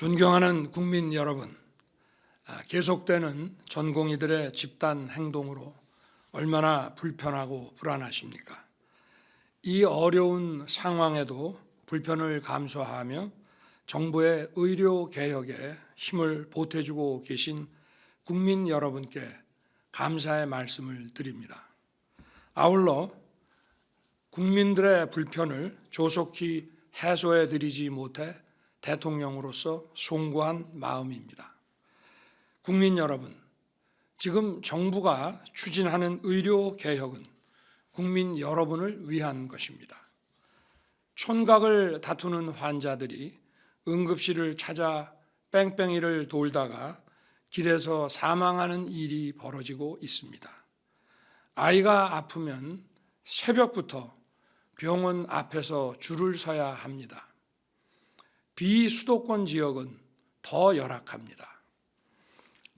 존경하는 국민 여러분, 계속되는 전공의들의 집단 행동으로 얼마나 불편하고 불안하십니까? 이 어려운 상황에도 불편을 감수하며 정부의 의료 개혁에 힘을 보태주고 계신 국민 여러분께 감사의 말씀을 드립니다. 아울러 국민들의 불편을 조속히 해소해 드리지 못해 대통령으로서 송구한 마음입니다. 국민 여러분, 지금 정부가 추진하는 의료 개혁은 국민 여러분을 위한 것입니다. 촌각을 다투는 환자들이 응급실을 찾아 뺑뺑이를 돌다가 길에서 사망하는 일이 벌어지고 있습니다. 아이가 아프면 새벽부터 병원 앞에서 줄을 서야 합니다. 비수도권 지역은 더 열악합니다.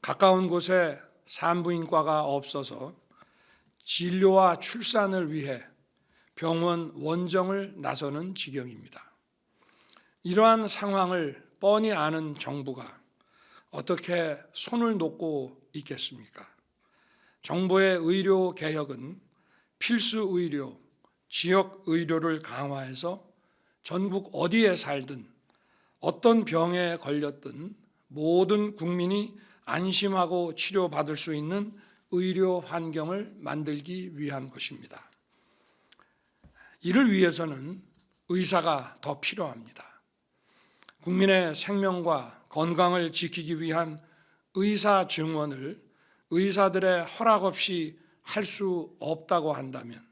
가까운 곳에 산부인과가 없어서 진료와 출산을 위해 병원 원정을 나서는 지경입니다. 이러한 상황을 뻔히 아는 정부가 어떻게 손을 놓고 있겠습니까? 정부의 의료 개혁은 필수 의료, 지역 의료를 강화해서 전국 어디에 살든 어떤 병에 걸렸든 모든 국민이 안심하고 치료받을 수 있는 의료 환경을 만들기 위한 것입니다. 이를 위해서는 의사가 더 필요합니다. 국민의 생명과 건강을 지키기 위한 의사 증원을 의사들의 허락 없이 할 수 없다고 한다면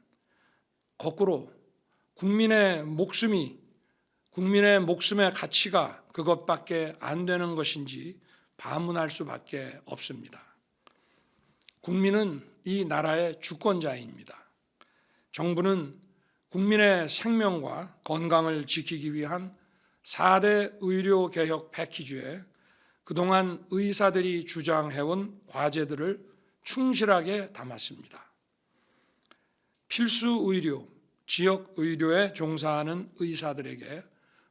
거꾸로 국민의 목숨의 가치가 그것밖에 안 되는 것인지 반문할 수밖에 없습니다. 국민은 이 나라의 주권자입니다. 정부는 국민의 생명과 건강을 지키기 위한 4대 의료개혁 패키지에 그동안 의사들이 주장해온 과제들을 충실하게 담았습니다. 필수 의료, 지역 의료에 종사하는 의사들에게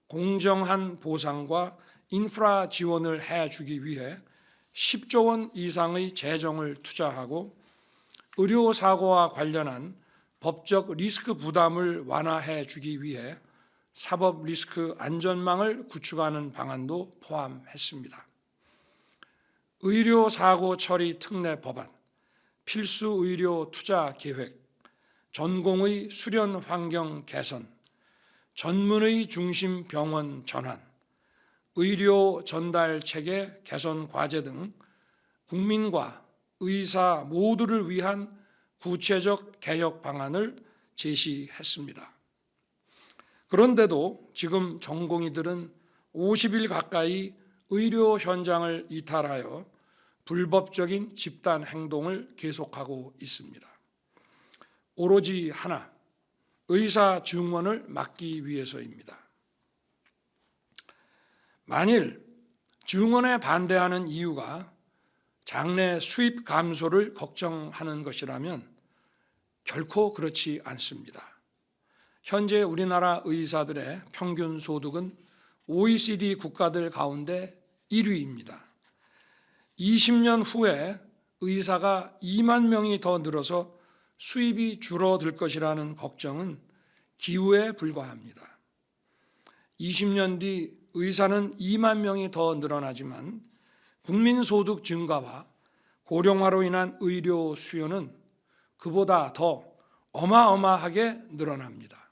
공정한 보상과 인프라 지원을 해주기 위해 10조 원 이상의 재정을 투자하고 의료사고와 관련한 법적 리스크 부담을 완화해 주기 위해 사법 리스크 안전망을 구축하는 방안도 포함했습니다. 의료사고 처리 특례 법안, 필수 의료 투자 계획, 전공의 수련 환경 개선, 전문의 중심 병원 전환, 의료 전달 체계 개선 과제 등 국민과 의사 모두를 위한 구체적 개혁 방안을 제시했습니다. 그런데도 지금 전공의들은 50일 가까이 의료 현장을 이탈하여 불법적인 집단 행동을 계속하고 있습니다. 오로지 하나, 의사 증원을 막기 위해서입니다. 만일 증원에 반대하는 이유가 장내 수입 감소를 걱정하는 것이라면 결코 그렇지 않습니다. 현재 우리나라 의사들의 평균 소득은 OECD 국가들 가운데 1위입니다. 20년 후에 의사가 2만 명이 더 늘어서 수입이 줄어들 것이라는 걱정은 기우에 불과합니다. 20년 뒤 의사는 2만 명이 더 늘어나지만 국민소득 증가와 고령화로 인한 의료 수요는 그보다 더 어마어마하게 늘어납니다.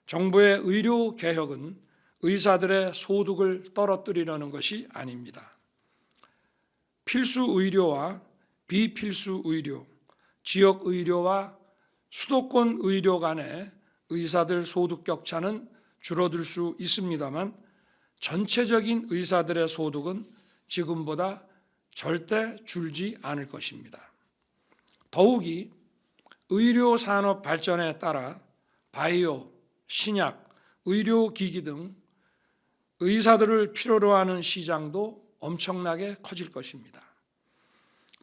정부의 의료 개혁은 의사들의 소득을 떨어뜨리려는 것이 아닙니다. 필수 의료와 비필수 의료, 지역 의료와 수도권 의료 간의 의사들 소득 격차는 줄어들 수 있습니다만 전체적인 의사들의 소득은 지금보다 절대 줄지 않을 것입니다. 더욱이 의료 산업 발전에 따라 바이오, 신약, 의료기기 등 의사들을 필요로 하는 시장도 엄청나게 커질 것입니다.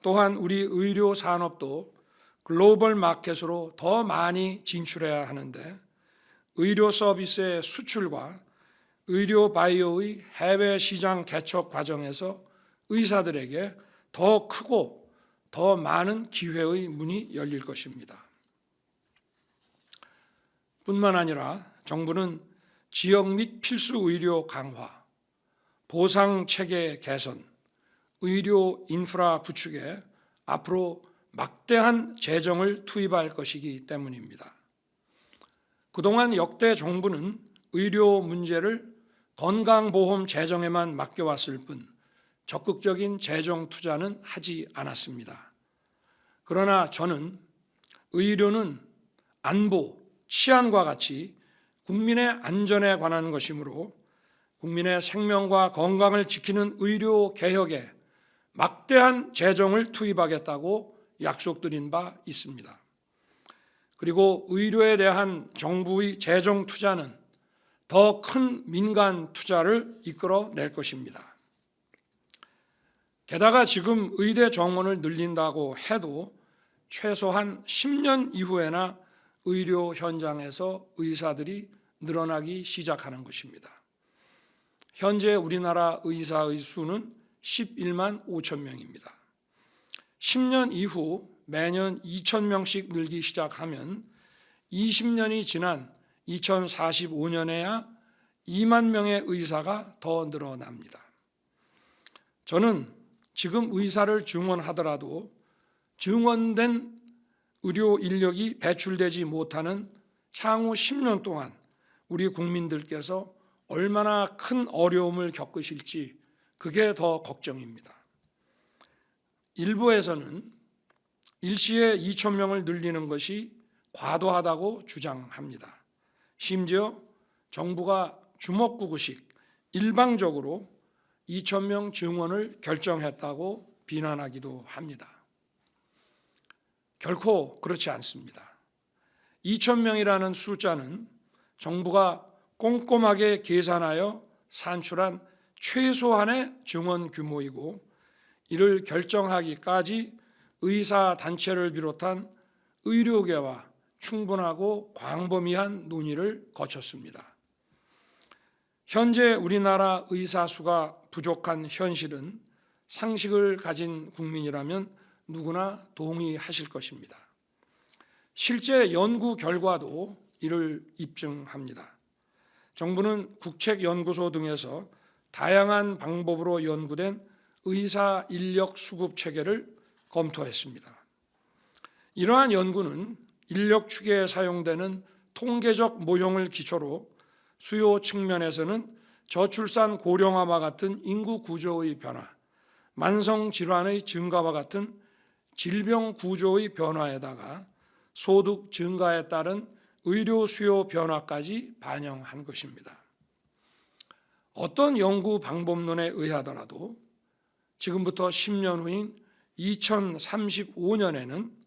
또한 우리 의료 산업도 글로벌 마켓으로 더 많이 진출해야 하는데 의료 서비스의 수출과 의료 바이오의 해외 시장 개척 과정에서 의사들에게 더 크고 더 많은 기회의 문이 열릴 것입니다. 뿐만 아니라 정부는 지역 및 필수 의료 강화, 보상 체계 개선, 의료 인프라 구축에 앞으로 막대한 재정을 투입할 것이기 때문입니다. 그동안 역대 정부는 의료 문제를 건강보험 재정에만 맡겨왔을 뿐 적극적인 재정 투자는 하지 않았습니다. 그러나 저는 의료는 안보, 치안과 같이 국민의 안전에 관한 것이므로 국민의 생명과 건강을 지키는 의료 개혁에 막대한 재정을 투입하겠다고 약속드린 바 있습니다. 그리고 의료에 대한 정부의 재정 투자는 더 큰 민간 투자를 이끌어낼 것입니다. 게다가 지금 의대 정원을 늘린다고 해도 최소한 10년 이후에나 의료 현장에서 의사들이 늘어나기 시작하는 것입니다. 현재 우리나라 의사의 수는 11만 5천 명입니다. 10년 이후 매년 2,000명씩 늘기 시작하면 20년이 지난 2045년에야 2만 명의 의사가 더 늘어납니다. 저는 지금 의사를 증원하더라도 증원된 의료 인력이 배출되지 못하는 향후 10년 동안 우리 국민들께서 얼마나 큰 어려움을 겪으실지 그게 더 걱정입니다. 일부에서는 일시에 2,000명을 늘리는 것이 과도하다고 주장합니다. 심지어 정부가 주먹구구식 일방적으로 2,000명 증원을 결정했다고 비난하기도 합니다. 결코 그렇지 않습니다. 2,000명이라는 숫자는 정부가 꼼꼼하게 계산하여 산출한 최소한의 증원 규모이고 이를 결정하기까지 의사단체를 비롯한 의료계와 충분하고 광범위한 논의를 거쳤습니다. 현재 우리나라 의사 수가 부족한 현실은 상식을 가진 국민이라면 누구나 동의하실 것입니다. 실제 연구 결과도 이를 입증합니다. 정부는 국책연구소 등에서 다양한 방법으로 연구된 의사 인력 수급 체계를 검토했습니다. 이러한 연구는 인력 추계에 사용되는 통계적 모형을 기초로 수요 측면에서는 저출산 고령화와 같은 인구 구조의 변화, 만성질환의 증가와 같은 질병 구조의 변화에다가 소득 증가에 따른 의료 수요 변화까지 반영한 것입니다. 어떤 연구 방법론에 의하더라도 지금부터 10년 후인 2035년에는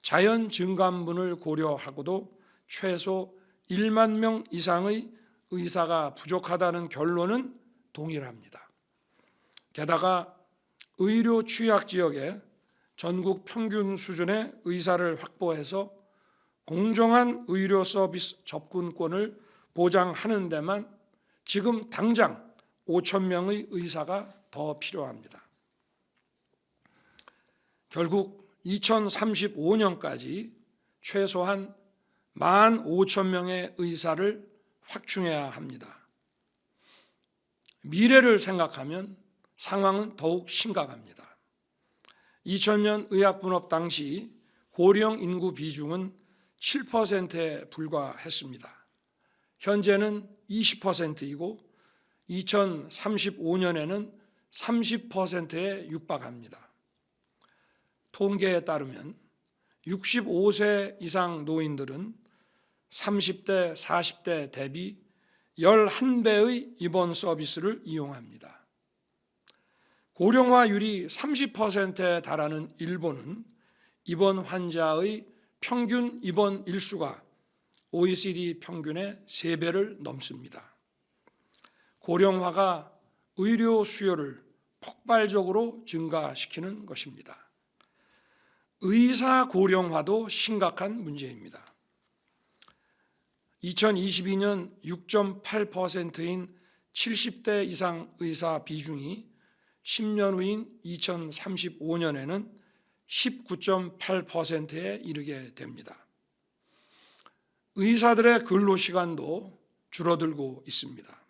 자연 증감분을 고려하고도 최소 1만 명 이상의 의사가 부족하다는 결론은 동일합니다. 게다가 의료 취약 지역에 전국 평균 수준의 의사를 확보해서 공정한 의료 서비스 접근권을 보장하는 데만 지금 당장 5천 명의 의사가 더 필요합니다. 결국 2035년까지 최소한 15,000명의 의사를 확충해야 합니다. 미래를 생각하면 상황은 더욱 심각합니다. 2000년 의학분업 당시 고령 인구 비중은 7%에 불과했습니다. 현재는 20%이고 2035년에는 30%에 육박합니다. 통계에 따르면 65세 이상 노인들은 30대, 40대 대비 11배의 입원 서비스를 이용합니다. 고령화율이 30%에 달하는 일본은 입원 환자의 평균 입원 일수가 OECD 평균의 3배를 넘습니다. 고령화가 의료 수요를 폭발적으로 증가시키는 것입니다. 의사 고령화도 심각한 문제입니다. 2022년 6.8%인 70대 이상 의사 비중이 10년 후인 2035년에는 19.8%에 이르게 됩니다. 의사들의 근로시간도 줄어들고 있습니다.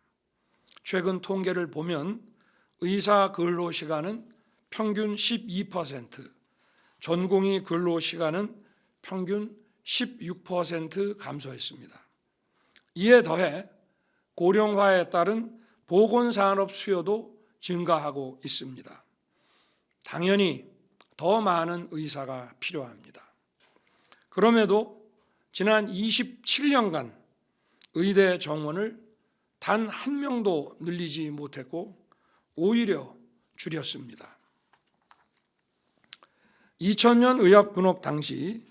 최근 통계를 보면 의사 근로시간은 평균 12%, 전공의 근로시간은 평균 16% 감소했습니다. 이에 더해 고령화에 따른 보건산업 수요도 증가하고 있습니다. 당연히 더 많은 의사가 필요합니다. 그럼에도 지난 27년간 의대 정원을 단 한 명도 늘리지 못했고 오히려 줄였습니다. 2000년 의학분업 당시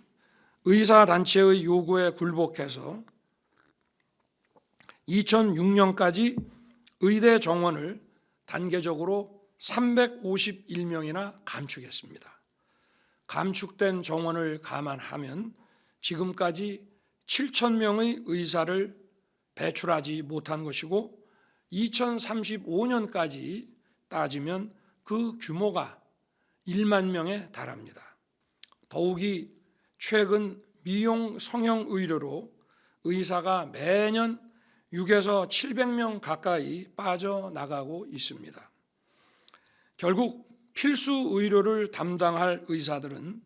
의사단체의 요구에 굴복해서 2006년까지 의대 정원을 단계적으로 351명이나 감축했습니다. 감축된 정원을 감안하면 지금까지 7,000명의 의사를 배출하지 못한 것이고 2035년까지 따지면 그 규모가 1만 명에 달합니다. 더욱이 최근 미용 성형 의료로 의사가 매년 6에서 700명 가까이 빠져나가고 있습니다. 결국 필수 의료를 담당할 의사들은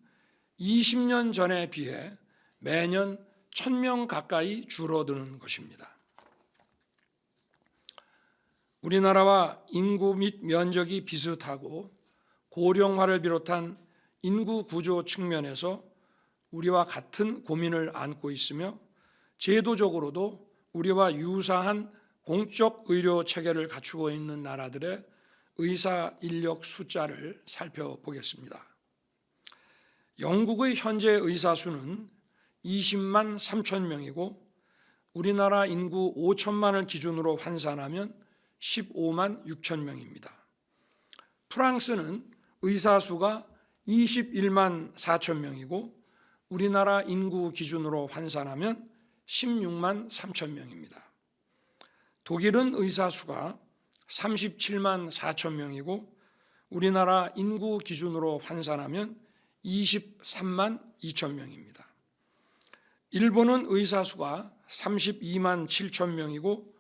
20년 전에 비해 매년 1,000명 가까이 줄어드는 것입니다. 우리나라와 인구 및 면적이 비슷하고 고령화를 비롯한 인구 구조 측면에서 우리와 같은 고민을 안고 있으며 제도적으로도 우리와 유사한 공적 의료 체계를 갖추고 있는 나라들의 의사 인력 숫자를 살펴보겠습니다. 영국의 현재 의사 수는 20만 3천 명이고 우리나라 인구 5천만을 기준으로 환산하면 15만 6천 명입니다. 프랑스는 의사 수가 21만 4천 명이고 우리나라 인구 기준으로 환산하면 16만 3천 명입니다. 독일은 의사 수가 37만 4천 명이고 우리나라 인구 기준으로 환산하면 23만 2천 명입니다. 일본은 의사 수가 32만 7천 명이고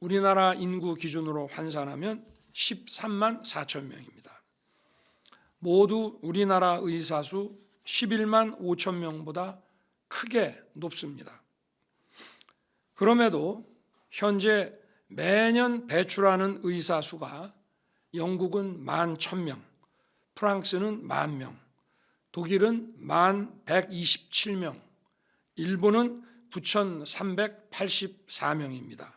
우리나라 인구 기준으로 환산하면 13만 4천 명입니다. 모두 우리나라 의사 수 11만 5천 명보다 크게 높습니다. 그럼에도 현재 매년 배출하는 의사 수가 영국은 11,000명, 프랑스는 10,000명, 독일은 11,127명, 일본은 9,384명입니다.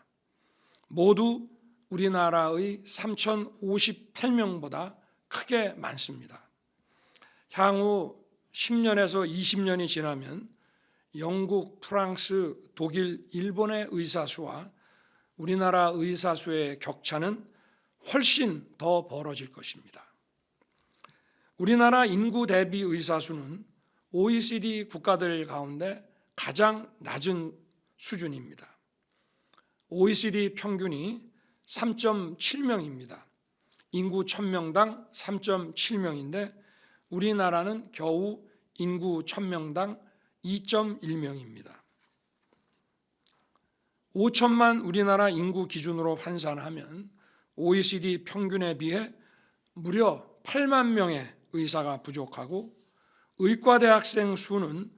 모두 우리나라의 3,058명보다 크게 많습니다. 향후 10년에서 20년이 지나면 영국, 프랑스, 독일, 일본의 의사 수와 우리나라 의사 수의 격차는 훨씬 더 벌어질 것입니다. 우리나라 인구 대비 의사 수는 OECD 국가들 가운데 가장 낮은 수준입니다. OECD 평균이 3.7명입니다. 인구 1,000명당 3.7명인데 우리나라는 겨우 인구 1,000명당 2.1명입니다. 5천만 우리나라 인구 기준으로 환산하면 OECD 평균에 비해 무려 8만 명의 의사가 부족하고 의과대학생 수는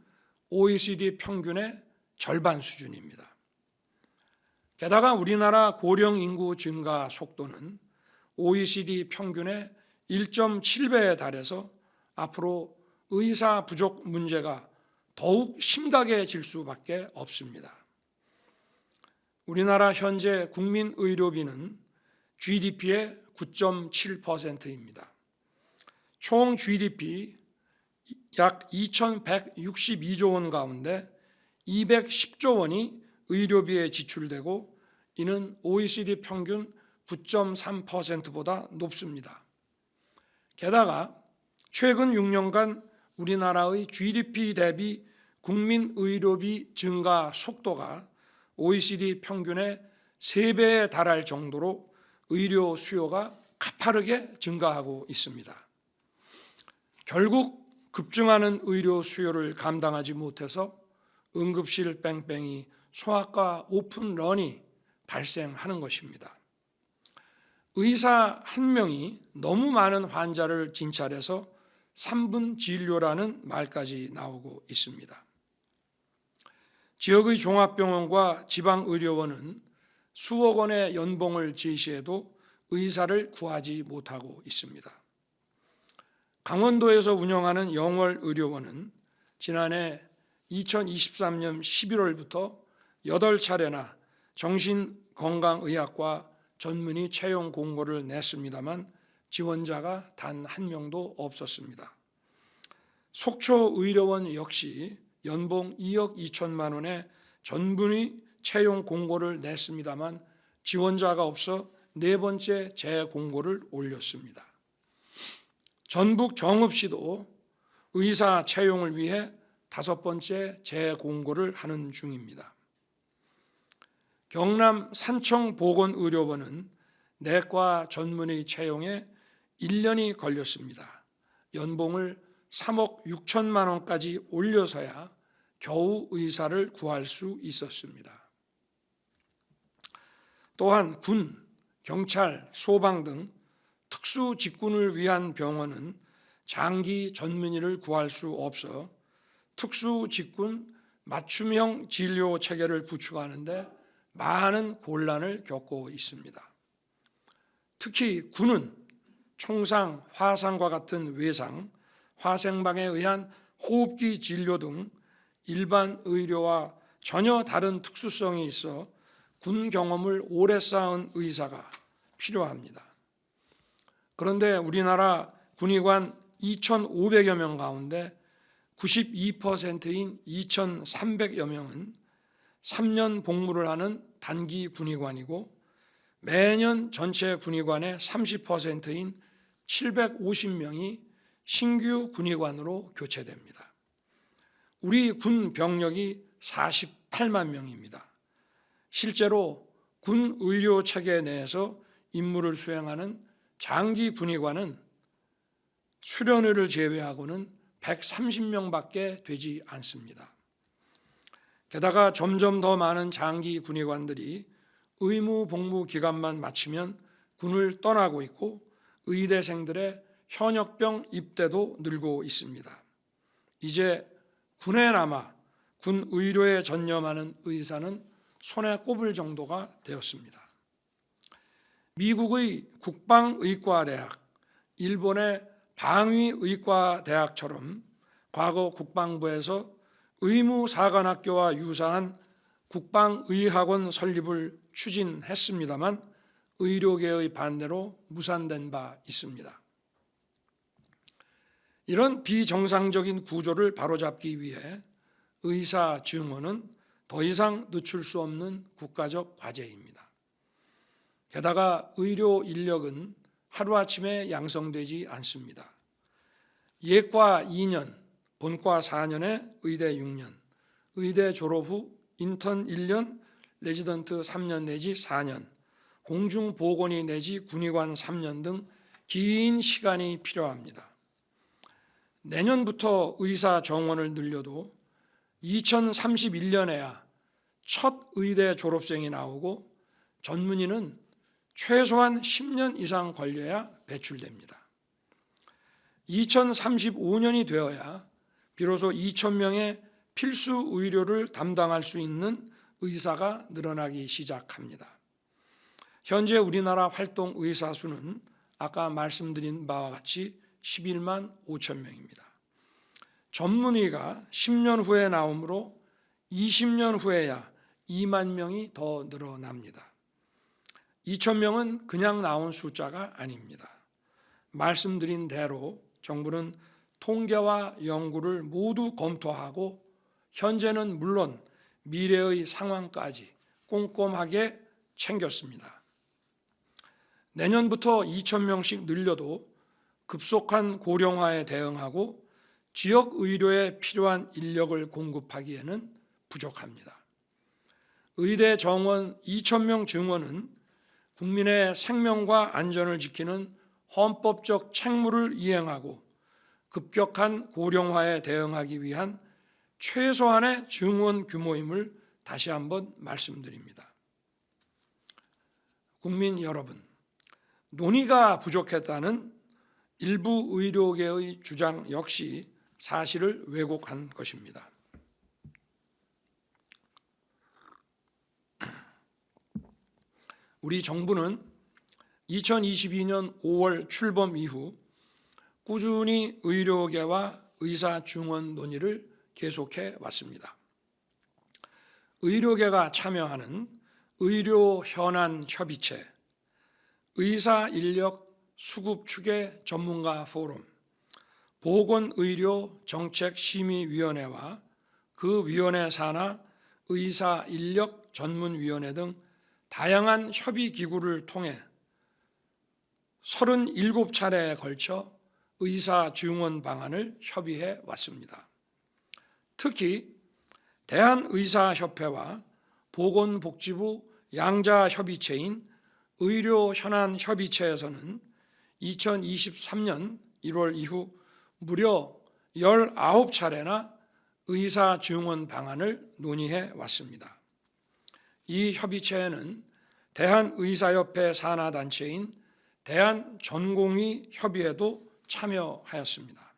OECD 평균의 절반 수준입니다. 게다가 우리나라 고령 인구 증가 속도는 OECD 평균의 1.7배에 달해서 앞으로 의사 부족 문제가 더욱 심각해질 수밖에 없습니다. 우리나라 현재 국민 의료비는 GDP의 9.7%입니다. 총 GDP 약 2,162조 원 가운데 210조 원이 의료비에 지출되고 이는 OECD 평균 9.3%보다 높습니다. 게다가 최근 6년간 우리나라의 GDP 대비 국민 의료비 증가 속도가 OECD 평균의 3배에 달할 정도로 의료 수요가 가파르게 증가하고 있습니다. 결국 급증하는 의료 수요를 감당하지 못해서 응급실 뺑뺑이 소아과 오픈런이 발생하는 것입니다. 의사 한 명이 너무 많은 환자를 진찰해서 3분 진료라는 말까지 나오고 있습니다. 지역의 종합병원과 지방의료원은 수억 원의 연봉을 제시해도 의사를 구하지 못하고 있습니다. 강원도에서 운영하는 영월의료원은 지난해 2023년 11월부터 8차례나 정신건강의학과 전문의 채용 공고를 냈습니다만 지원자가 단 한 명도 없었습니다. 속초의료원 역시 연봉 2억 2천만 원의 전문의 채용 공고를 냈습니다만 지원자가 없어 4번째 재공고를 올렸습니다. 전북 정읍시도 의사 채용을 위해 5번째 재공고를 하는 중입니다. 경남 산청보건의료원은 내과 전문의 채용에 1년이 걸렸습니다. 연봉을 3억 6천만 원까지 올려서야 겨우 의사를 구할 수 있었습니다. 또한 군, 경찰, 소방 등 특수 직군을 위한 병원은 장기 전문의를 구할 수 없어 특수 직군 맞춤형 진료 체계를 구축하는데 많은 곤란을 겪고 있습니다. 특히 군은 총상, 화상과 같은 외상, 화생방에 의한 호흡기 진료 등 일반 의료와 전혀 다른 특수성이 있어 군 경험을 오래 쌓은 의사가 필요합니다. 그런데 우리나라 군의관 2,500여 명 가운데 92%인 2,300여 명은 3년 복무를 하는 단기 군의관이고 매년 전체 군의관의 30%인 750명이 신규 군의관으로 교체됩니다. 우리 군 병력이 48만 명입니다. 실제로 군 의료 체계 내에서 임무를 수행하는 장기 군의관은 수련의를 제외하고는 130명밖에 되지 않습니다. 게다가 점점 더 많은 장기 군의관들이 의무 복무 기간만 마치면 군을 떠나고 있고 의대생들의 현역병 입대도 늘고 있습니다. 이제 군에 남아 군 의료에 전념하는 의사는 손에 꼽을 정도가 되었습니다. 미국의 국방의과대학, 일본의 방위의과대학처럼 과거 국방부에서 의무사관학교와 유사한 국방의학원 설립을 추진했습니다만 의료계의 반대로 무산된 바 있습니다. 이런 비정상적인 구조를 바로잡기 위해 의사 증원은 더 이상 늦출 수 없는 국가적 과제입니다. 게다가 의료 인력은 하루아침에 양성되지 않습니다. 예과 2년, 본과 4년에 의대 6년, 의대 졸업 후 인턴 1년, 레지던트 3년 내지 4년, 공중보건의 내지 군의관 3년 등 긴 시간이 필요합니다. 내년부터 의사 정원을 늘려도 2031년에야 첫 의대 졸업생이 나오고 전문의는 최소한 10년 이상 걸려야 배출됩니다. 2035년이 되어야 비로소 2,000명의 필수 의료를 담당할 수 있는 의사가 늘어나기 시작합니다. 현재 우리나라 활동 의사 수는 아까 말씀드린 바와 같이 11만 5천 명입니다. 전문의가 10년 후에 나오므로 20년 후에야 2만 명이 더 늘어납니다. 2,000명은 그냥 나온 숫자가 아닙니다. 말씀드린 대로 정부는 통계와 연구를 모두 검토하고 현재는 물론 미래의 상황까지 꼼꼼하게 챙겼습니다. 내년부터 2,000명씩 늘려도 급속한 고령화에 대응하고 지역 의료에 필요한 인력을 공급하기에는 부족합니다. 의대 정원 2,000명 증원은 국민의 생명과 안전을 지키는 헌법적 책무를 이행하고 급격한 고령화에 대응하기 위한 최소한의 증원 규모임을 다시 한번 말씀드립니다. 국민 여러분, 논의가 부족했다는 일부 의료계의 주장 역시 사실을 왜곡한 것입니다. 우리 정부는 2022년 5월 출범 이후 꾸준히 의료계와 의사 증원 논의를 계속해 왔습니다. 의료계가 참여하는 의료현안협의체, 의사인력 수급 추계 전문가 포럼, 보건의료정책심의위원회와 그 위원회 산하 의사인력 전문위원회 등 다양한 협의기구를 통해 37차례에 걸쳐 의사 증원 방안을 협의해 왔습니다. 특히 대한의사협회와 보건복지부 양자협의체인 의료현안협의체에서는 2023년 1월 이후 무려 19차례나 의사 증원 방안을 논의해 왔습니다. 이 협의체에는 대한의사협회 산하단체인 대한전공의협의회도 참여하였습니다.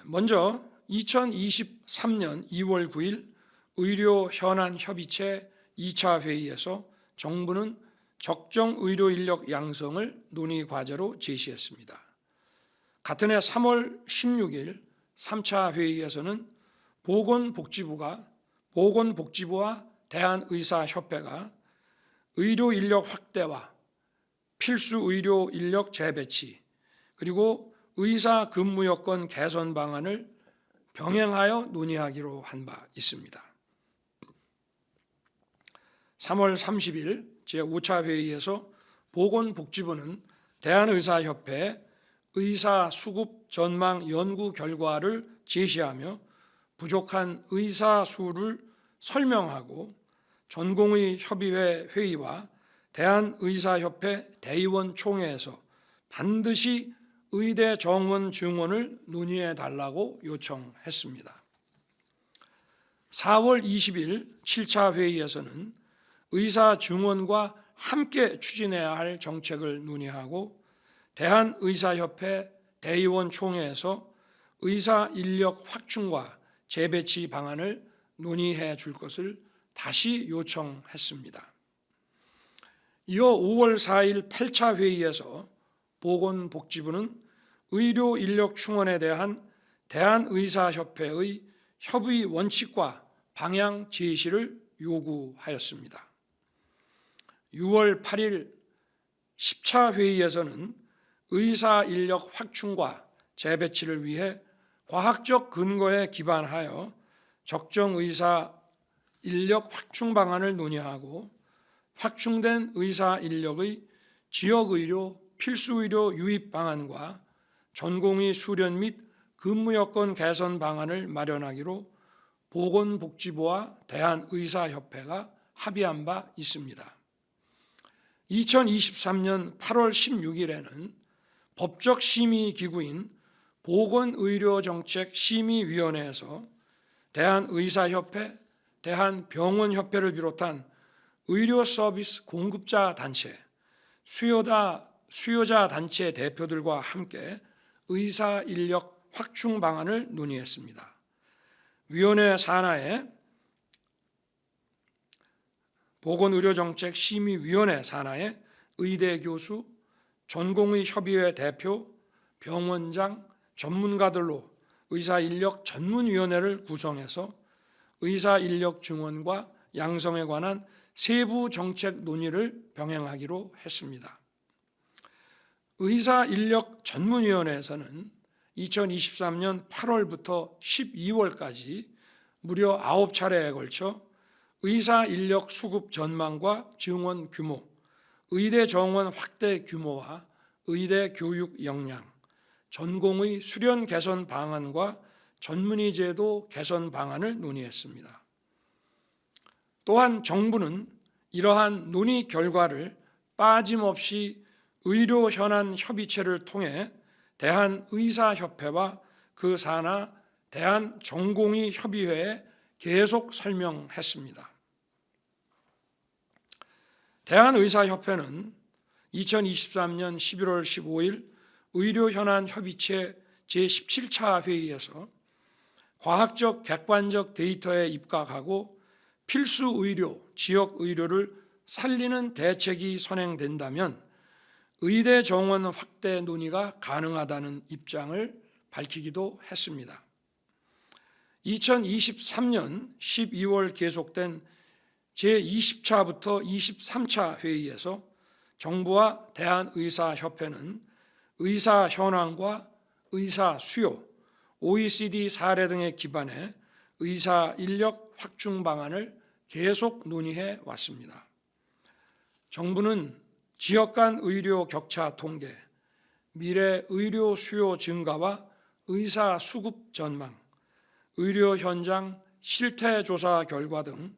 먼저 2023년 2월 9일 의료현안협의체 2차 회의에서 정부는 적정 의료인력 양성을 논의 과제로 제시했습니다. 같은 해 3월 16일 3차 회의에서는 보건복지부와 대한의사협회가 의료인력 확대와 필수 의료인력 재배치 그리고 의사 근무 여건 개선 방안을 병행하여 논의하기로 한 바 있습니다. 3월 30일 제5차 회의에서 보건복지부는 대한의사협회에 의사 수급 전망 연구 결과를 제시하며 부족한 의사 수를 설명하고 전공의 협의회 회의와 대한의사협회 대의원 총회에서 반드시 의대 정원 증원을 논의해 달라고 요청했습니다. 4월 20일 7차 회의에서는 의사 증원과 함께 추진해야 할 정책을 논의하고 대한의사협회 대의원 총회에서 의사 인력 확충과 재배치 방안을 논의해 줄 것을 다시 요청했습니다. 이어 5월 4일 8차 회의에서 보건복지부는 의료 인력 충원에 대한 대한의사협회의 협의 원칙과 방향 제시를 요구하였습니다. 6월 8일 10차 회의에서는 의사 인력 확충과 재배치를 위해 과학적 근거에 기반하여 적정 의사 인력 확충 방안을 논의하고 확충된 의사 인력의 지역의료 필수의료 유입 방안과 전공의 수련 및 근무 여건 개선 방안을 마련하기로 보건복지부와 대한의사협회가 합의한 바 있습니다. 2023년 8월 16일에는 법적 심의 기구인 보건의료정책심의위원회에서 대한의사협회, 대한병원협회를 비롯한 의료서비스 공급자 단체, 수요자 단체 대표들과 함께 의사 인력 확충 방안을 논의했습니다. 위원회 산하에 보건의료정책심의위원회 산하에 의대 교수, 전공의협의회 대표, 병원장, 전문가들로 의사인력 전문위원회를 구성해서 의사인력 증원과 양성에 관한 세부 정책 논의를 병행하기로 했습니다. 의사인력 전문위원회에서는 2023년 8월부터 12월까지 무려 9차례에 걸쳐 의사인력 수급 전망과 증원 규모, 의대 정원 확대 규모와 의대 교육 역량, 전공의 수련 개선 방안과 전문의 제도 개선 방안을 논의했습니다. 또한 정부는 이러한 논의 결과를 빠짐없이 의료 현안 협의체를 통해 대한의사협회와 그 산하 대한전공의협의회에 계속 설명했습니다. 대한의사협회는 2023년 11월 15일 의료현안협의체 제17차 회의에서 과학적 객관적 데이터에 입각하고 필수 의료, 지역 의료를 살리는 대책이 선행된다면 의대 정원 확대 논의가 가능하다는 입장을 밝히기도 했습니다. 2023년 12월 계속된 제20차부터 23차 회의에서 정부와 대한의사협회는 의사 현황과 의사 수요, OECD 사례 등에 기반해 의사 인력 확충 방안을 계속 논의해 왔습니다. 정부는 지역 간 의료 격차 통계, 미래 의료 수요 증가와 의사 수급 전망, 의료 현장 실태 조사 결과 등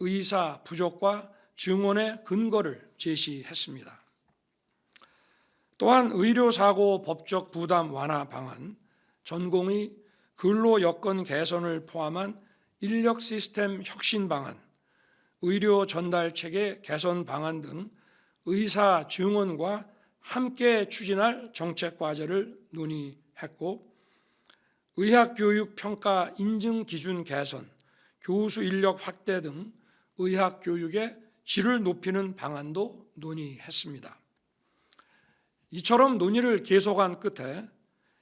의사 부족과 증원의 근거를 제시했습니다. 또한 의료사고 법적 부담 완화 방안, 전공의 근로 여건 개선을 포함한 인력 시스템 혁신 방안, 의료 전달 체계 개선 방안 등 의사 증원과 함께 추진할 정책 과제를 논의했고, 의학교육 평가 인증 기준 개선, 교수 인력 확대 등 의학교육의 질을 높이는 방안도 논의했습니다. 이처럼 논의를 계속한 끝에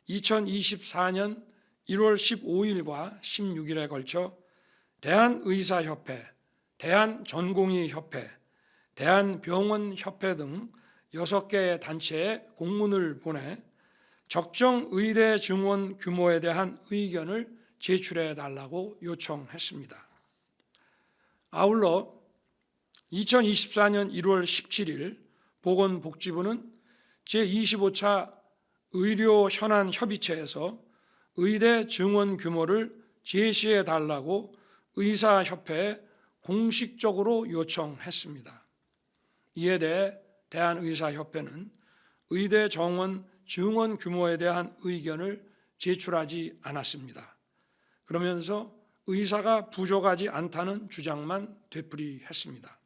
2024년 1월 15일과 16일에 걸쳐 대한의사협회, 대한전공의협회, 대한병원협회 등 6개의 단체에 공문을 보내 적정 의대 증원 규모에 대한 의견을 제출해 달라고 요청했습니다. 아울러 2024년 1월 17일 보건복지부는 제25차 의료 현안 협의체에서 의대 증원 규모를 제시해 달라고 의사협회에 공식적으로 요청했습니다. 이에 대해 대한의사협회는 의대 정원 증원 규모에 대한 의견을 제출하지 않았습니다. 그러면서 의사가 부족하지 않다는 주장만 되풀이했습니다.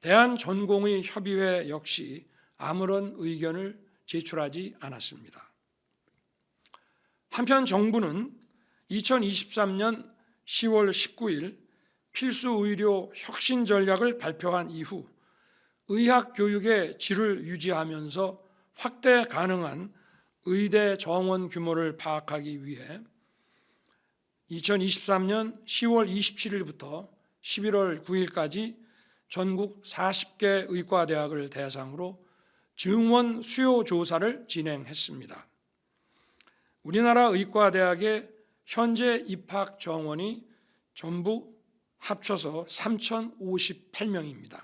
대한전공의협의회 역시 아무런 의견을 제출하지 않았습니다. 한편 정부는 2023년 10월 19일 필수의료 혁신 전략을 발표한 이후 의학교육의 질을 유지하면서 확대 가능한 의대 정원 규모를 파악하기 위해 2023년 10월 27일부터 11월 9일까지 전국 40개 의과대학을 대상으로 증원 수요 조사를 진행했습니다. 우리나라 의과대학의 현재 입학 정원이 전부 합쳐서 3,058명입니다.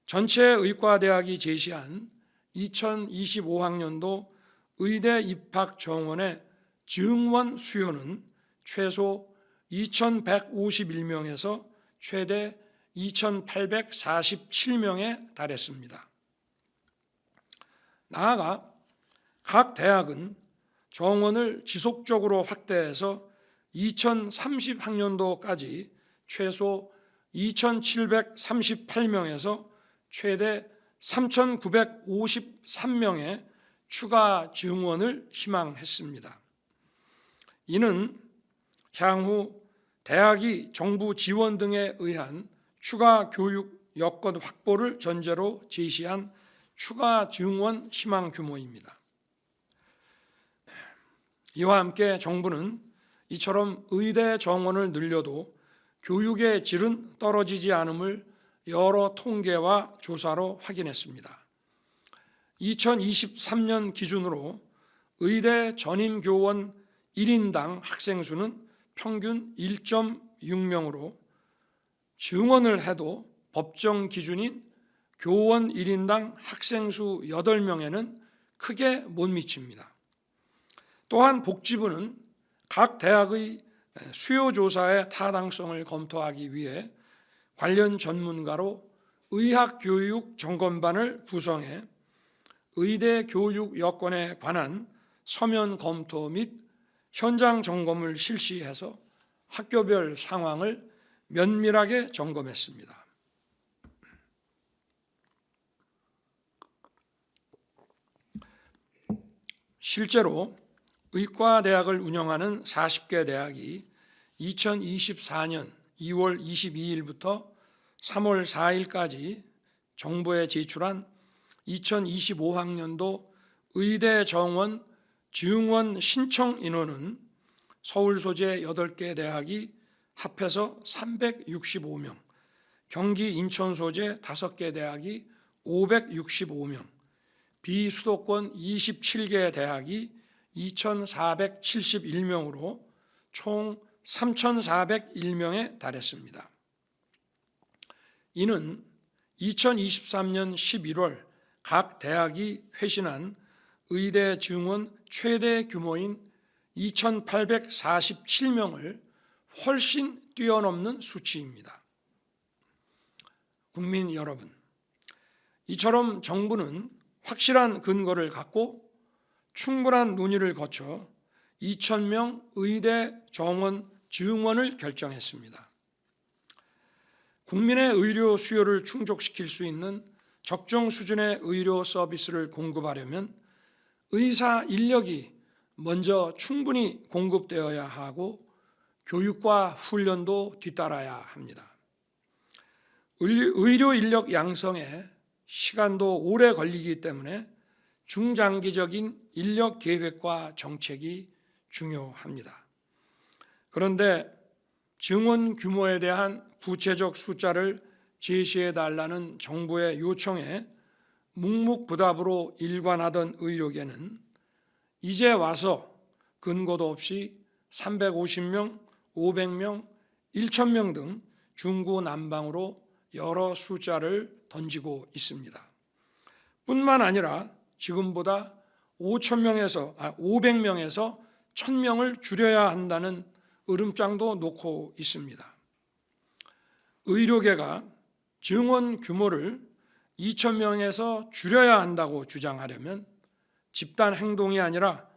전체 의과대학이 제시한 2025학년도 의대 입학 정원의 증원 수요는 최소 2,151명에서 최대 2,847명에 달했습니다. 나아가 각 대학은 정원을 지속적으로 확대해서 2030학년도까지 최소 2,738명에서 최대 3,953명의 추가 증원을 희망했습니다. 이는 향후 대학이 정부 지원 등에 의한 추가 교육 여건 확보를 전제로 제시한 추가 증원 희망 규모입니다. 이와 함께 정부는 이처럼 의대 정원을 늘려도 교육의 질은 떨어지지 않음을 여러 통계와 조사로 확인했습니다. 2023년 기준으로 의대 전임 교원 1인당 학생 수는 평균 1.6명으로 증원을 해도 법정 기준인 교원 1인당 학생 수 8명에는 크게 못 미칩니다. 또한 복지부는 각 대학의 수요 조사의 타당성을 검토하기 위해 관련 전문가로 의학교육 점검반을 구성해 의대 교육 여건에 관한 서면 검토 및 현장 점검을 실시해서 학교별 상황을 면밀하게 점검했습니다. 실제로 의과대학을 운영하는 40개 대학이 2024년 2월 22일부터 3월 4일까지 정부에 제출한 2025학년도 의대 정원 증원 신청 인원은 서울 소재 8개 대학이 합해서 365명, 경기 인천 소재 5개 대학이 565명, 비수도권 27개 대학이 2,471명으로 총 3,401명에 달했습니다. 이는 2023년 11월 각 대학이 회신한 의대 증원 최대 규모인 2,847명을 훨씬 뛰어넘는 수치입니다. 국민 여러분, 이처럼 정부는 확실한 근거를 갖고 충분한 논의를 거쳐 2,000명 의대 정원 증원을 결정했습니다. 국민의 의료 수요를 충족시킬 수 있는 적정 수준의 의료 서비스를 공급하려면 의사 인력이 먼저 충분히 공급되어야 하고 교육과 훈련도 뒤따라야 합니다. 의료 인력 양성에 시간도 오래 걸리기 때문에 중장기적인 인력 계획과 정책이 중요합니다. 그런데 증원 규모에 대한 구체적 숫자를 제시해 달라는 정부의 요청에 묵묵부답으로 일관하던 의료계는 이제 와서 근거도 없이 350명, 500명, 1,000명 등 중구난방으로 여러 숫자를 던지고 있습니다. 뿐만 아니라 지금보다 500명에서 1,000명을 줄여야 한다는 으름장도 놓고 있습니다. 의료계가 증원 규모를 2,000명에서 줄여야 한다고 주장하려면 집단 행동이 아니라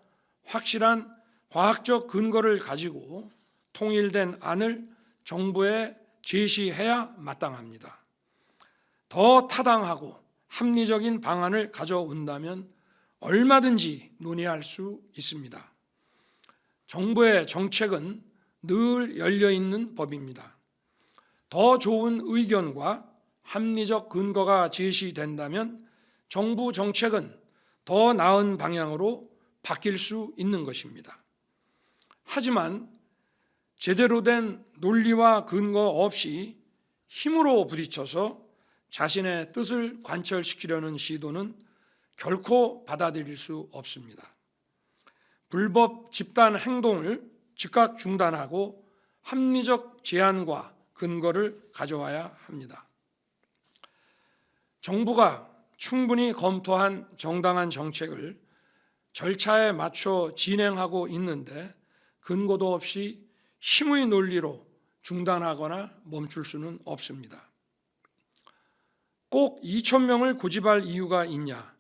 확실한 과학적 근거를 가지고 통일된 안을 정부에 제시해야 마땅합니다. 더 타당하고 합리적인 방안을 가져온다면 얼마든지 논의할 수 있습니다. 정부의 정책은 늘 열려있는 법입니다. 더 좋은 의견과 합리적 근거가 제시된다면 정부 정책은 더 나은 방향으로 바뀔 수 있는 것입니다. 하지만 제대로 된 논리와 근거 없이 힘으로 부딪혀서 자신의 뜻을 관철시키려는 시도는 결코 받아들일 수 없습니다. 불법 집단 행동을 즉각 중단하고 합리적 제안과 근거를 가져와야 합니다. 정부가 충분히 검토한 정당한 정책을 절차에 맞춰 진행하고 있는데 근거도 없이 힘의 논리로 중단하거나 멈출 수는 없습니다. 꼭 2,000명을 고집할 이유가 있냐?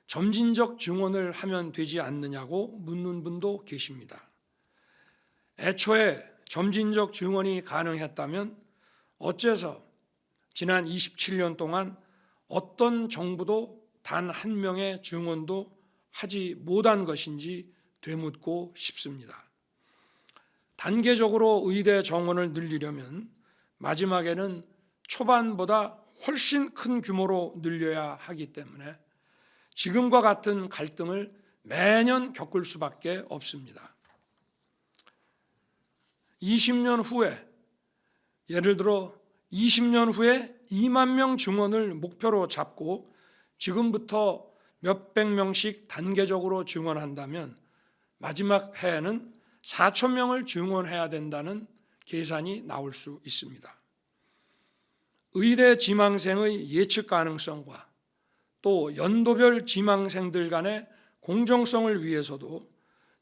점진적 증원을 하면 되지 않느냐고 묻는 분도 계십니다. 애초에 점진적 증원이 가능했다면 어째서 지난 27년 동안 어떤 정부도 단 한 명의 증원도 하지 못한 것인지 되묻고 싶습니다. 단계적으로 의대 정원을 늘리려면 마지막에는 초반보다 훨씬 큰 규모로 늘려야 하기 때문에 지금과 같은 갈등을 매년 겪을 수밖에 없습니다. 20년 후에, 예를 들어 20년 후에 2만 명 증원을 목표로 잡고 지금부터 몇백 명씩 단계적으로 증원한다면 마지막 해에는 4,000명을 증원해야 된다는 계산이 나올 수 있습니다. 의대 지망생의 예측 가능성과 또 연도별 지망생들 간의 공정성을 위해서도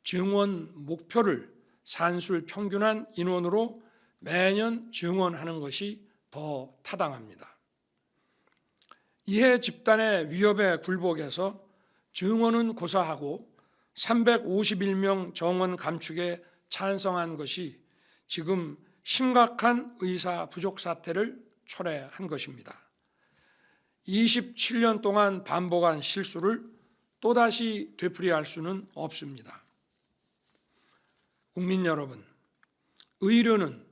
증원 목표를 산술 평균한 인원으로 매년 증원하는 것이 더 타당합니다. 이해 집단의 위협에 굴복해서 증원은 고사하고 351명 정원 감축에 찬성한 것이 지금 심각한 의사 부족 사태를 초래한 것입니다. 27년 동안 반복한 실수를 또다시 되풀이할 수는 없습니다. 국민 여러분, 의료는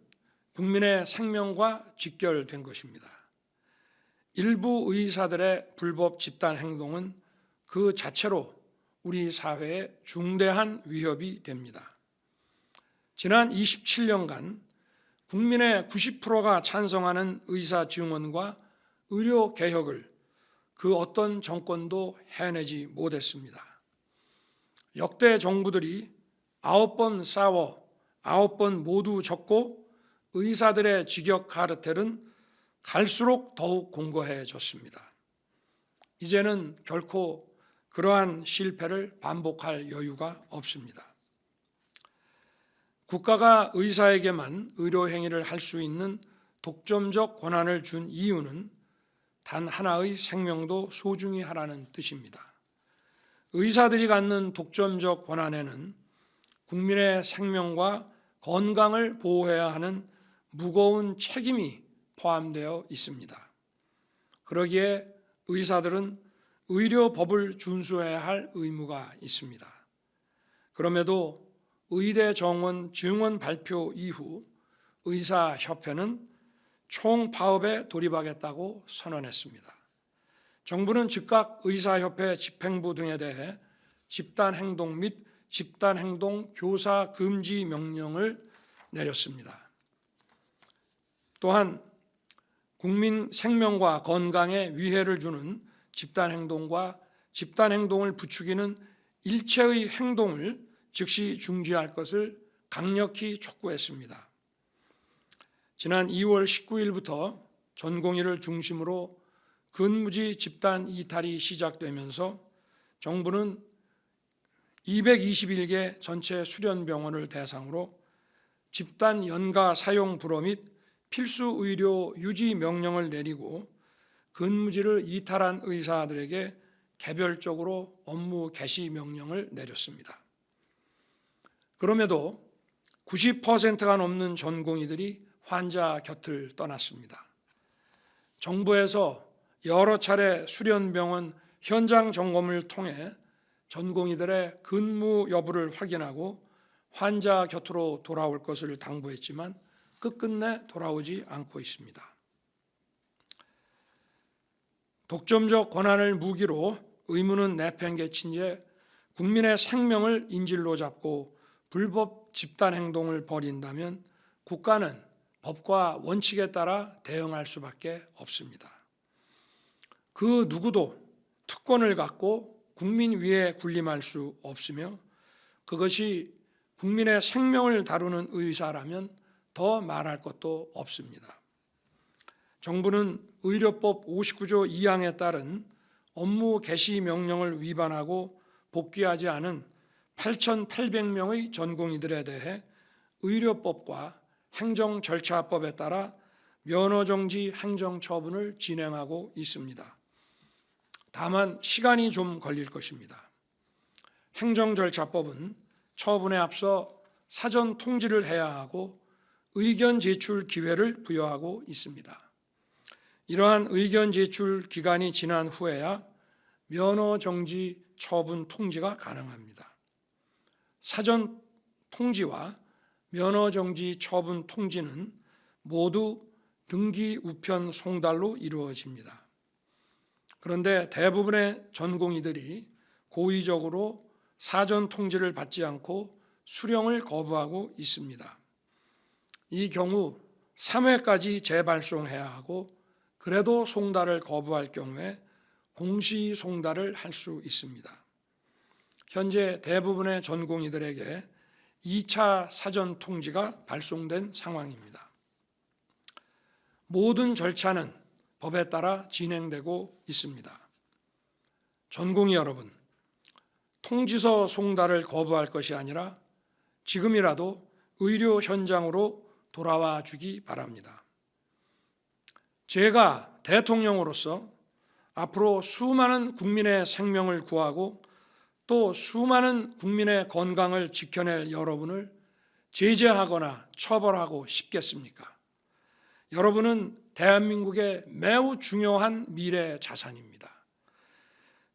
국민의 생명과 직결된 것입니다. 일부 의사들의 불법 집단 행동은 그 자체로 우리 사회에 중대한 위협이 됩니다. 지난 27년간 국민의 90%가 찬성하는 의사 증원과 의료 개혁을 그 어떤 정권도 해내지 못했습니다. 역대 정부들이 9번 싸워 9번 모두 졌고 의사들의 직역 카르텔은 갈수록 더욱 공고해졌습니다. 이제는 결코 그러한 실패를 반복할 여유가 없습니다. 국가가 의사에게만 의료 행위를 할 수 있는 독점적 권한을 준 이유는 단 하나의 생명도 소중히 하라는 뜻입니다. 의사들이 갖는 독점적 권한에는 국민의 생명과 건강을 보호해야 하는 무거운 책임이 포함되어 있습니다. 그러기에 의사들은 의료법을 준수해야 할 의무가 있습니다. 그럼에도 의대 정원 증원 발표 이후 의사협회는 총파업에 돌입하겠다고 선언했습니다. 정부는 즉각 의사협회 집행부 등에 대해 집단행동 및 집단행동 교사 금지 명령을 내렸습니다. 또한 국민 생명과 건강에 위해를 주는 집단행동과 집단행동을 부추기는 일체의 행동을 즉시 중지할 것을 강력히 촉구했습니다. 지난 2월 19일부터 전공의를 중심으로 근무지 집단 이탈이 시작되면서 정부는 221개 전체 수련병원을 대상으로 집단 연가 사용 불허 및 필수 의료 유지 명령을 내리고 근무지를 이탈한 의사들에게 개별적으로 업무 개시 명령을 내렸습니다. 그럼에도 90%가 넘는 전공의들이 환자 곁을 떠났습니다. 정부에서 여러 차례 수련병원 현장 점검을 통해 전공의들의 근무 여부를 확인하고 환자 곁으로 돌아올 것을 당부했지만 끝끝내 돌아오지 않고 있습니다. 독점적 권한을 무기로 의무는 내팽개친 채 국민의 생명을 인질로 잡고 불법 집단 행동을 벌인다면 국가는 법과 원칙에 따라 대응할 수밖에 없습니다. 그 누구도 특권을 갖고 국민 위에 군림할 수 없으며 그것이 국민의 생명을 다루는 의사라면 더 말할 것도 없습니다. 정부는 의료법 59조 2항에 따른 업무 개시 명령을 위반하고 복귀하지 않은 8,800명의 전공의들에 대해 의료법과 행정절차법에 따라 면허정지 행정처분을 진행하고 있습니다. 다만 시간이 좀 걸릴 것입니다. 행정절차법은 처분에 앞서 사전 통지를 해야 하고 의견 제출 기회를 부여하고 있습니다. 이러한 의견 제출 기간이 지난 후에야 면허정지 처분 통지가 가능합니다. 사전 통지와 면허정지 처분 통지는 모두 등기 우편 송달로 이루어집니다. 그런데 대부분의 전공의들이 고의적으로 사전 통지를 받지 않고 수령을 거부하고 있습니다. 이 경우 3회까지 재발송해야 하고 그래도 송달을 거부할 경우에 공시 송달을 할 수 있습니다. 현재 대부분의 전공의들에게 2차 사전 통지가 발송된 상황입니다. 모든 절차는 법에 따라 진행되고 있습니다. 전공의 여러분, 통지서 송달을 거부할 것이 아니라 지금이라도 의료 현장으로 돌아와 주기 바랍니다. 제가 대통령으로서 앞으로 수많은 국민의 생명을 구하고 또 수많은 국민의 건강을 지켜낼 여러분을 제재하거나 처벌하고 싶겠습니까? 여러분은 대한민국의 매우 중요한 미래 자산입니다.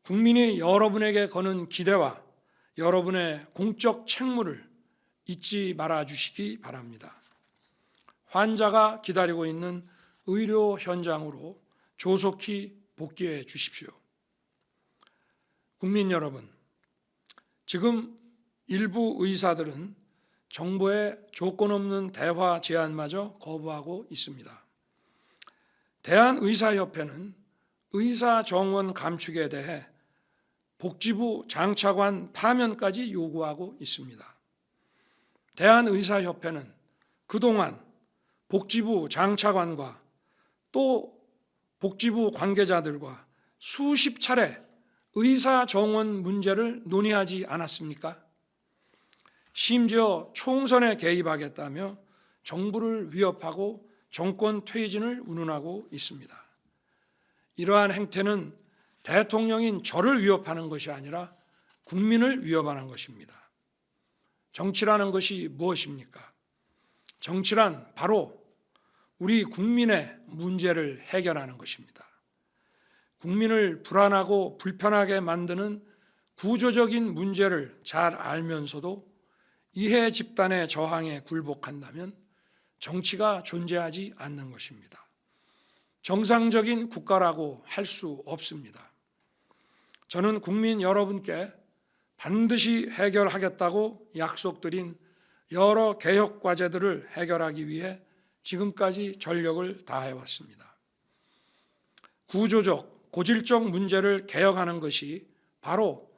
국민이 여러분에게 거는 기대와 여러분의 공적 책무를 잊지 말아 주시기 바랍니다. 환자가 기다리고 있는 의료 현장으로 조속히 복귀해 주십시오. 국민 여러분, 지금 일부 의사들은 정부의 조건 없는 대화 제안마저 거부하고 있습니다. 대한의사협회는 의사 정원 감축에 대해 복지부 장차관 파면까지 요구하고 있습니다. 대한의사협회는 그동안 복지부 장차관과 또 복지부 관계자들과 수십 차례 의사 정원 문제를 논의하지 않았습니까? 심지어 총선에 개입하겠다며 정부를 위협하고 정권 퇴진을 운운하고 있습니다. 이러한 행태는 대통령인 저를 위협하는 것이 아니라 국민을 위협하는 것입니다. 정치라는 것이 무엇입니까? 정치란 바로 우리 국민의 문제를 해결하는 것입니다. 국민을 불안하고 불편하게 만드는 구조적인 문제를 잘 알면서도 이해 집단의 저항에 굴복한다면 정치가 존재하지 않는 것입니다. 정상적인 국가라고 할 수 없습니다. 저는 국민 여러분께 반드시 해결하겠다고 약속드린 여러 개혁 과제들을 해결하기 위해 지금까지 전력을 다해왔습니다. 구조적, 고질적 문제를 개혁하는 것이 바로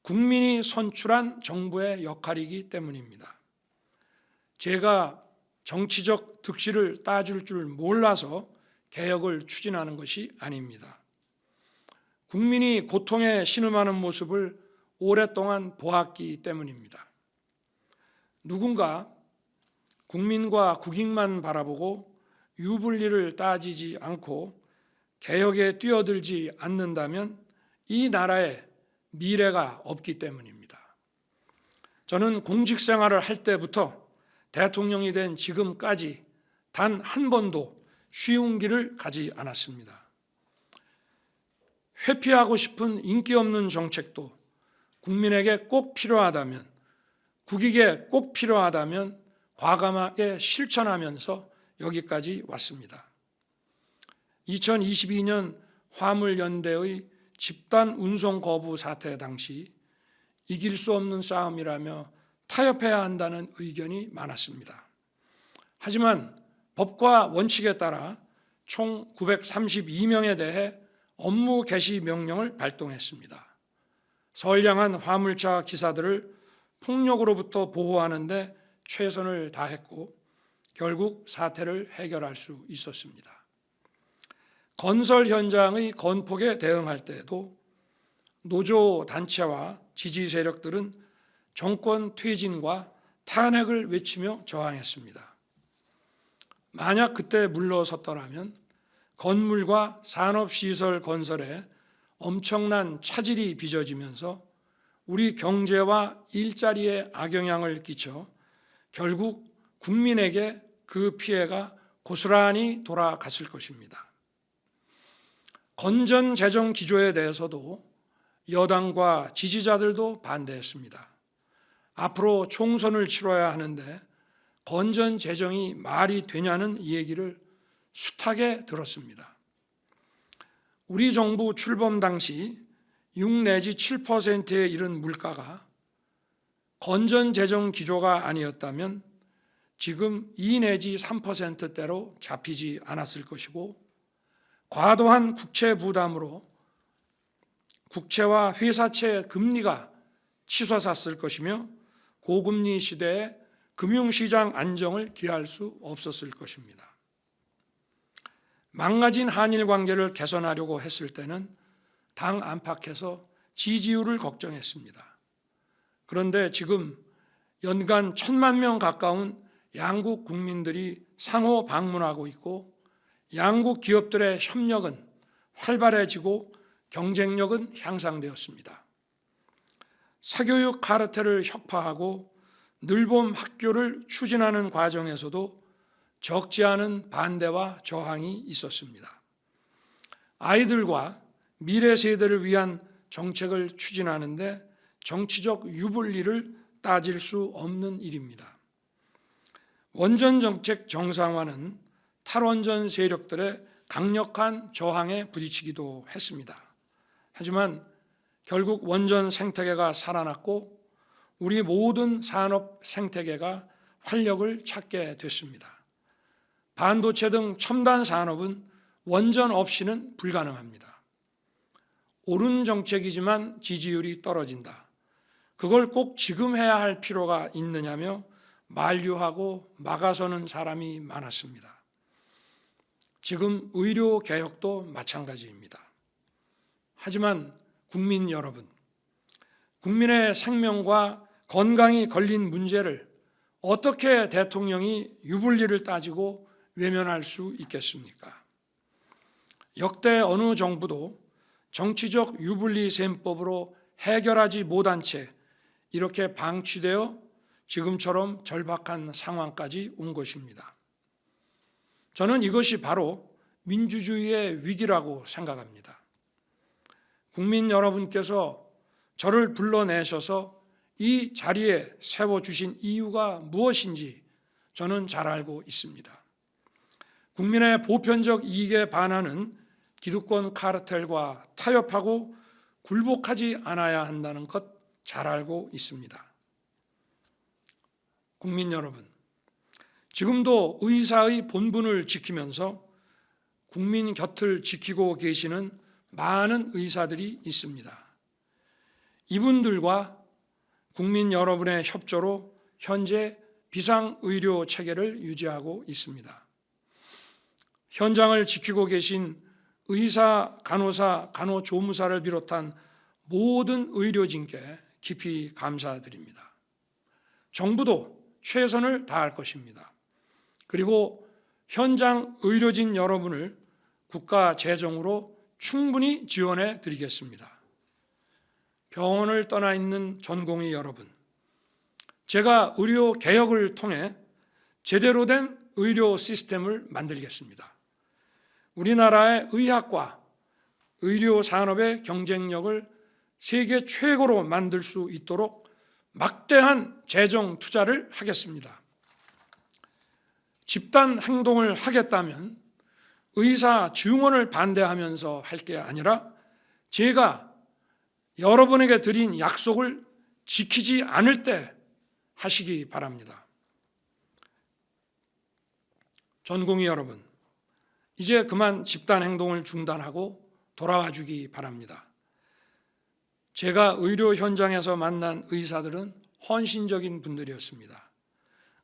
국민이 선출한 정부의 역할이기 때문입니다. 제가 정치적 득실을 따줄 줄 몰라서 개혁을 추진하는 것이 아닙니다. 국민이 고통에 신음하는 모습을 오랫동안 보았기 때문입니다. 누군가 국민과 국익만 바라보고 유불리를 따지지 않고 개혁에 뛰어들지 않는다면 이 나라에 미래가 없기 때문입니다. 저는 공직 생활을 할 때부터 대통령이 된 지금까지 단 한 번도 쉬운 길을 가지 않았습니다. 회피하고 싶은 인기 없는 정책도 국민에게 꼭 필요하다면, 국익에 꼭 필요하다면 과감하게 실천하면서 여기까지 왔습니다. 2022년 화물연대의 집단 운송 거부 사태 당시 이길 수 없는 싸움이라며 타협해야 한다는 의견이 많았습니다. 하지만 법과 원칙에 따라 총 932명에 대해 업무 개시 명령을 발동했습니다. 선량한 화물차 기사들을 폭력으로부터 보호하는 데 최선을 다했고 결국 사태를 해결할 수 있었습니다. 건설 현장의 건폭에 대응할 때에도 노조 단체와 지지 세력들은 정권 퇴진과 탄핵을 외치며 저항했습니다. 만약 그때 물러섰더라면 건물과 산업시설 건설에 엄청난 차질이 빚어지면서 우리 경제와 일자리에 악영향을 끼쳐 결국 국민에게 그 피해가 고스란히 돌아갔을 것입니다. 건전 재정 기조에 대해서도 여당과 지지자들도 반대했습니다. 앞으로 총선을 치러야 하는데 건전 재정이 말이 되냐는 얘기를 숱하게 들었습니다. 우리 정부 출범 당시 6 내지 7%에 이른 물가가 건전 재정 기조가 아니었다면 지금 2 내지 3%대로 잡히지 않았을 것이고 과도한 국채 부담으로 국채와 회사채 금리가 치솟았을 것이며 고금리 시대에 금융시장 안정을 기할 수 없었을 것입니다. 망가진 한일 관계를 개선하려고 했을 때는 당 안팎에서 지지율을 걱정했습니다. 그런데 지금 연간 1,000만 명 가까운 양국 국민들이 상호 방문하고 있고 양국 기업들의 협력은 활발해지고 경쟁력은 향상되었습니다. 사교육 카르텔을 혁파하고 늘봄 학교를 추진하는 과정에서도 적지 않은 반대와 저항이 있었습니다. 아이들과 미래 세대를 위한 정책을 추진하는데 정치적 유불리를 따질 수 없는 일입니다. 원전 정책 정상화는 탈원전 세력들의 강력한 저항에 부딪히기도 했습니다. 하지만 결국 원전 생태계가 살아났고 우리 모든 산업 생태계가 활력을 찾게 됐습니다. 반도체 등 첨단 산업은 원전 없이는 불가능합니다. 옳은 정책이지만 지지율이 떨어진다. 그걸 꼭 지금 해야 할 필요가 있느냐며 만류하고 막아서는 사람이 많았습니다. 지금 의료개혁도 마찬가지입니다. 하지만 국민 여러분, 국민의 생명과 건강이 걸린 문제를 어떻게 대통령이 유불리를 따지고 외면할 수 있겠습니까? 역대 어느 정부도 정치적 유불리 셈법으로 해결하지 못한 채 이렇게 방치되어 지금처럼 절박한 상황까지 온 것입니다. 저는 이것이 바로 민주주의의 위기라고 생각합니다. 국민 여러분께서 저를 불러내셔서 이 자리에 세워주신 이유가 무엇인지 저는 잘 알고 있습니다. 국민의 보편적 이익에 반하는 기득권 카르텔과 타협하고 굴복하지 않아야 한다는 것 잘 알고 있습니다. 국민 여러분, 지금도 의사의 본분을 지키면서 국민 곁을 지키고 계시는 많은 의사들이 있습니다. 이분들과 국민 여러분의 협조로 현재 비상의료 체계를 유지하고 있습니다. 현장을 지키고 계신 의사, 간호사, 간호조무사를 비롯한 모든 의료진께 깊이 감사드립니다. 정부도 최선을 다할 것입니다. 그리고 현장 의료진 여러분을 국가 재정으로 충분히 지원해 드리겠습니다. 병원을 떠나 있는 전공의 여러분, 제가 의료 개혁을 통해 제대로 된 의료 시스템을 만들겠습니다. 우리나라의 의학과 의료 산업의 경쟁력을 세계 최고로 만들 수 있도록 막대한 재정 투자를 하겠습니다. 집단 행동을 하겠다면 의사 증언을 반대하면서 할 게 아니라 제가 여러분에게 드린 약속을 지키지 않을 때 하시기 바랍니다. 전공의 여러분, 이제 그만 집단 행동을 중단하고 돌아와 주기 바랍니다. 제가 의료 현장에서 만난 의사들은 헌신적인 분들이었습니다.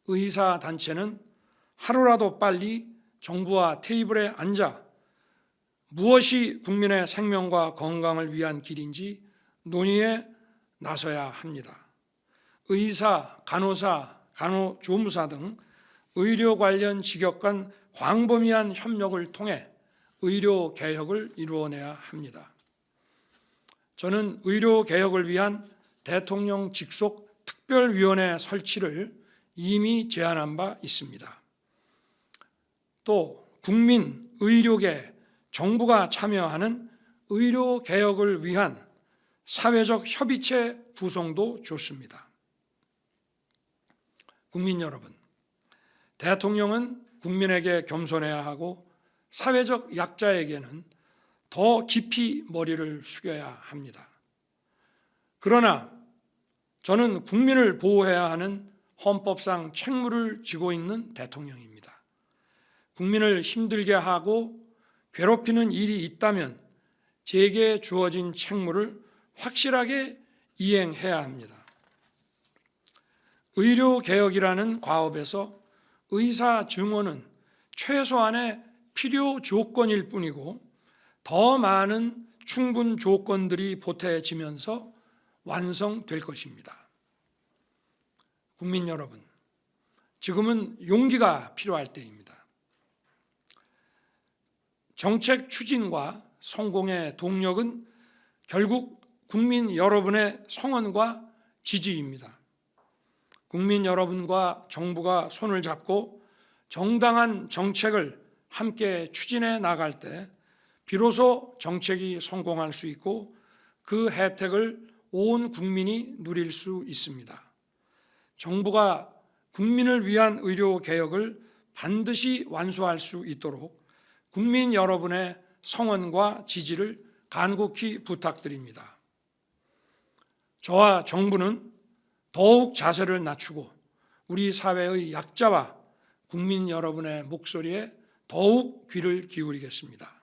의사 단체는 하루라도 빨리 정부와 테이블에 앉아 무엇이 국민의 생명과 건강을 위한 길인지 논의에 나서야 합니다. 의사, 간호사, 간호조무사 등 의료 관련 직역 간 광범위한 협력을 통해 의료 개혁을 이루어내야 합니다. 저는 의료 개혁을 위한 대통령 직속 특별위원회 설치를 이미 제안한 바 있습니다. 또 국민, 의료계, 정부가 참여하는 의료 개혁을 위한 사회적 협의체 구성도 좋습니다. 국민 여러분, 대통령은 국민에게 겸손해야 하고 사회적 약자에게는 더 깊이 머리를 숙여야 합니다. 그러나 저는 국민을 보호해야 하는 헌법상 책무를 지고 있는 대통령입니다. 국민을 힘들게 하고 괴롭히는 일이 있다면 제게 주어진 책무를 확실하게 이행해야 합니다. 의료개혁이라는 과업에서 의사 증언은 최소한의 필요 조건일 뿐이고 더 많은 충분 조건들이 보태지면서 완성될 것입니다. 국민 여러분, 지금은 용기가 필요할 때입니다. 정책 추진과 성공의 동력은 결국 국민 여러분의 성원과 지지입니다. 국민 여러분과 정부가 손을 잡고 정당한 정책을 함께 추진해 나갈 때 비로소 정책이 성공할 수 있고 그 혜택을 온 국민이 누릴 수 있습니다. 정부가 국민을 위한 의료 개혁을 반드시 완수할 수 있도록 국민 여러분의 성원과 지지를 간곡히 부탁드립니다. 저와 정부는 더욱 자세를 낮추고 우리 사회의 약자와 국민 여러분의 목소리에 더욱 귀를 기울이겠습니다.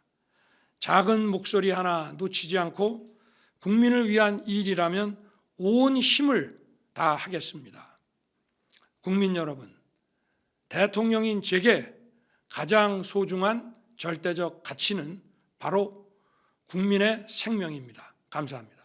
작은 목소리 하나 놓치지 않고 국민을 위한 일이라면 온 힘을 다하겠습니다. 국민 여러분, 대통령인 제게 가장 소중한 절대적 가치는 바로 국민의 생명입니다. 감사합니다.